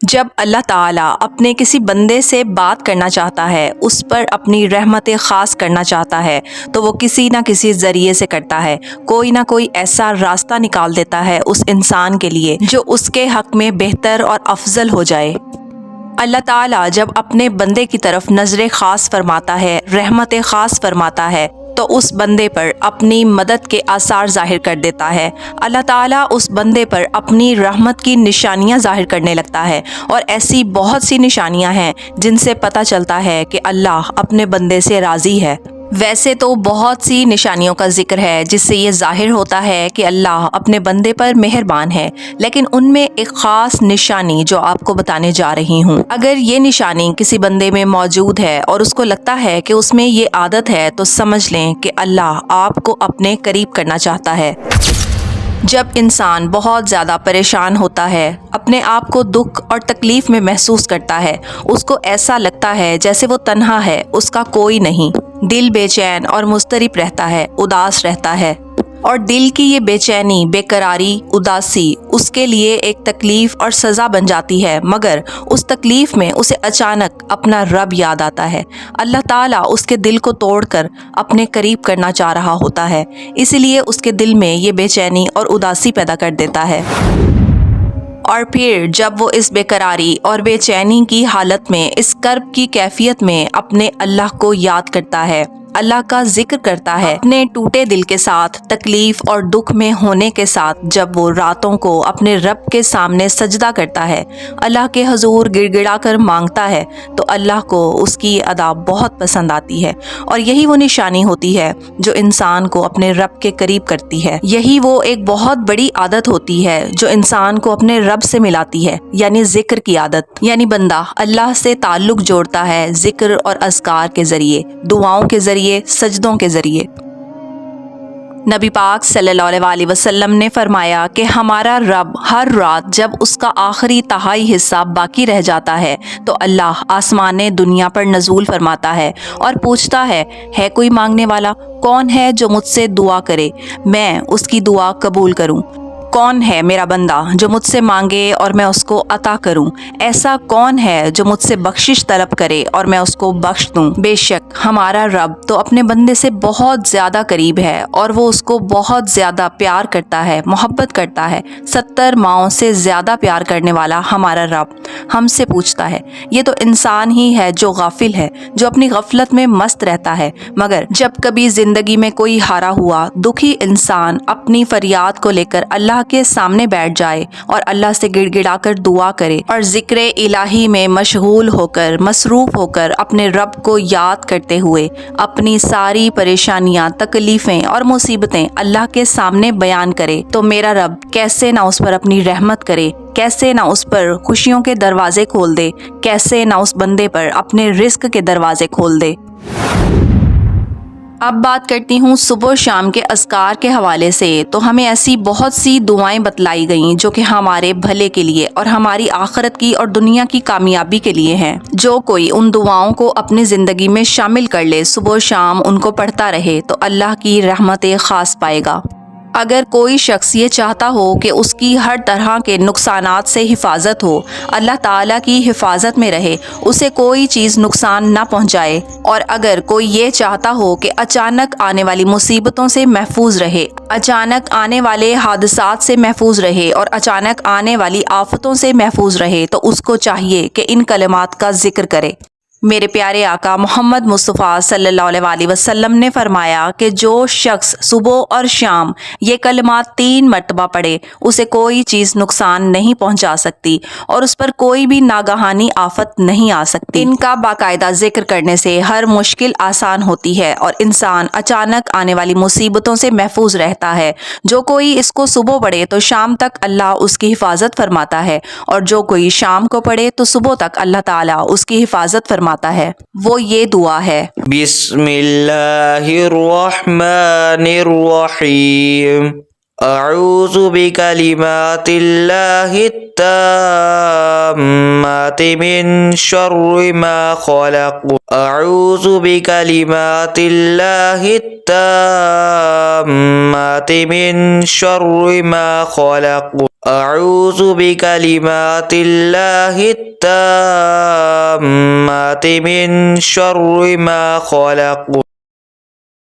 جب اللہ تعالیٰ اپنے کسی بندے سے بات کرنا چاہتا ہے، اس پر اپنی رحمت خاص کرنا چاہتا ہے تو وہ کسی نہ کسی ذریعے سے کرتا ہے، کوئی نہ کوئی ایسا راستہ نکال دیتا ہے اس انسان کے لیے جو اس کے حق میں بہتر اور افضل ہو جائے۔ اللہ تعالیٰ جب اپنے بندے کی طرف نظر خاص فرماتا ہے، رحمت خاص فرماتا ہے تو اس بندے پر اپنی مدد کے آثار ظاہر کر دیتا ہے۔ اللہ تعالیٰ اس بندے پر اپنی رحمت کی نشانیاں ظاہر کرنے لگتا ہے، اور ایسی بہت سی نشانیاں ہیں جن سے پتہ چلتا ہے کہ اللہ اپنے بندے سے راضی ہے۔ ویسے تو بہت سی نشانیوں کا ذکر ہے جس سے یہ ظاہر ہوتا ہے کہ اللہ اپنے بندے پر مہربان ہے، لیکن ان میں ایک خاص نشانی جو آپ کو بتانے جا رہی ہوں، اگر یہ نشانی کسی بندے میں موجود ہے اور اس کو لگتا ہے کہ اس میں یہ عادت ہے تو سمجھ لیں کہ اللہ آپ کو اپنے قریب کرنا چاہتا ہے۔ جب انسان بہت زیادہ پریشان ہوتا ہے، اپنے آپ کو دکھ اور تکلیف میں محسوس کرتا ہے، اس کو ایسا لگتا ہے جیسے وہ تنہا ہے، اس کا کوئی نہیں، دل بے چین اور مضطرب رہتا ہے، اداس رہتا ہے، اور دل کی یہ بے چینی، بے قراری، اداسی اس کے لیے ایک تکلیف اور سزا بن جاتی ہے، مگر اس تکلیف میں اسے اچانک اپنا رب یاد آتا ہے۔ اللہ تعالیٰ اس کے دل کو توڑ کر اپنے قریب کرنا چاہ رہا ہوتا ہے، اس لیے اس کے دل میں یہ بے چینی اور اداسی پیدا کر دیتا ہے۔ اور پھر جب وہ اس بے قراری اور بے چینی کی حالت میں، اس کرب کی کیفیت میں اپنے اللہ کو یاد کرتا ہے، اللہ کا ذکر کرتا ہے، اپنے ٹوٹے دل کے ساتھ، تکلیف اور دکھ میں ہونے کے ساتھ، جب وہ راتوں کو اپنے رب کے سامنے سجدہ کرتا ہے، اللہ کے حضور گڑ گڑا کر مانگتا ہے، تو اللہ کو اس کی ادا بہت پسند آتی ہے، اور یہی وہ نشانی ہوتی ہے جو انسان کو اپنے رب کے قریب کرتی ہے۔ یہی وہ ایک بہت بڑی عادت ہوتی ہے جو انسان کو اپنے رب سے ملاتی ہے، یعنی ذکر کی عادت، یعنی بندہ اللہ سے تعلق جوڑتا ہے ذکر اور اذکار کے ذریعے، دعاؤں کے ذریعے، سجدوں کے ذریعے۔ نبی پاک صلی اللہ علیہ وسلم نے فرمایا کہ ہمارا رب ہر رات جب اس کا آخری تہائی حصہ باقی رہ جاتا ہے تو اللہ آسمان دنیا پر نزول فرماتا ہے اور پوچھتا ہے کوئی مانگنے والا؟ کون ہے جو مجھ سے دعا کرے، میں اس کی دعا قبول کروں؟ کون ہے میرا بندہ جو مجھ سے مانگے اور میں اس کو عطا کروں؟ ایسا کون ہے جو مجھ سے بخشش طلب کرے اور میں اس کو بخش دوں؟ بے شک ہمارا رب تو اپنے بندے سے بہت زیادہ قریب ہے، اور وہ اس کو بہت زیادہ پیار کرتا ہے، محبت کرتا ہے۔ 70 ماؤں سے زیادہ پیار کرنے والا ہمارا رب ہم سے پوچھتا ہے۔ یہ تو انسان ہی ہے جو غافل ہے، جو اپنی غفلت میں مست رہتا ہے، مگر جب کبھی زندگی میں کوئی ہارا ہوا دکھی انسان اپنی فریاد کو لے کر اللہ کے سامنے بیٹھ جائے اور اللہ سے گڑ گڑا کر دعا کرے اور ذکر الہی میں مشغول ہو کر، مصروف ہو کر، اپنے رب کو یاد کرتے ہوئے اپنی ساری پریشانیاں، تکلیفیں اور مصیبتیں اللہ کے سامنے بیان کرے، تو میرا رب کیسے نہ اس پر اپنی رحمت کرے، کیسے نہ اس پر خوشیوں کے دروازے کھول دے، کیسے نہ اس بندے پر اپنے رزق کے دروازے کھول دے۔ اب بات کرتی ہوں صبح و شام کے اذکار کے حوالے سے، تو ہمیں ایسی بہت سی دعائیں بتلائی گئیں جو کہ ہمارے بھلے کے لیے اور ہماری آخرت کی اور دنیا کی کامیابی کے لیے ہیں۔ جو کوئی ان دعاؤں کو اپنی زندگی میں شامل کر لے، صبح و شام ان کو پڑھتا رہے، تو اللہ کی رحمت خاص پائے گا۔ اگر کوئی شخص یہ چاہتا ہو کہ اس کی ہر طرح کے نقصانات سے حفاظت ہو، اللہ تعالیٰ کی حفاظت میں رہے، اسے کوئی چیز نقصان نہ پہنچائے، اور اگر کوئی یہ چاہتا ہو کہ اچانک آنے والی مصیبتوں سے محفوظ رہے، اچانک آنے والے حادثات سے محفوظ رہے اور اچانک آنے والی آفتوں سے محفوظ رہے، تو اس کو چاہیے کہ ان کلمات کا ذکر کرے۔ میرے پیارے آقا محمد مصطفیٰ صلی اللہ علیہ وسلم نے فرمایا کہ جو شخص صبح اور شام یہ کلمات 3 مرتبہ پڑھے، اسے کوئی چیز نقصان نہیں پہنچا سکتی اور اس پر کوئی بھی ناگہانی آفت نہیں آ سکتی۔ ان کا باقاعدہ ذکر کرنے سے ہر مشکل آسان ہوتی ہے اور انسان اچانک آنے والی مصیبتوں سے محفوظ رہتا ہے۔ جو کوئی اس کو صبح پڑھے تو شام تک اللہ اس کی حفاظت فرماتا ہے، اور جو کوئی شام کو پڑھے تو صبح تک اللہ تعالیٰ اس کی حفاظت فرماتا ہے۔ وہ یہ دعا ہے: بسم اللہ الرحمن الرحیم، اعوذ بکلمات اللہ التامات التامات من شر ما خلق أعوذ بكلمات الله التامات من شر ما خلق أعوذ بكلمات الله التامات من شر ما خلق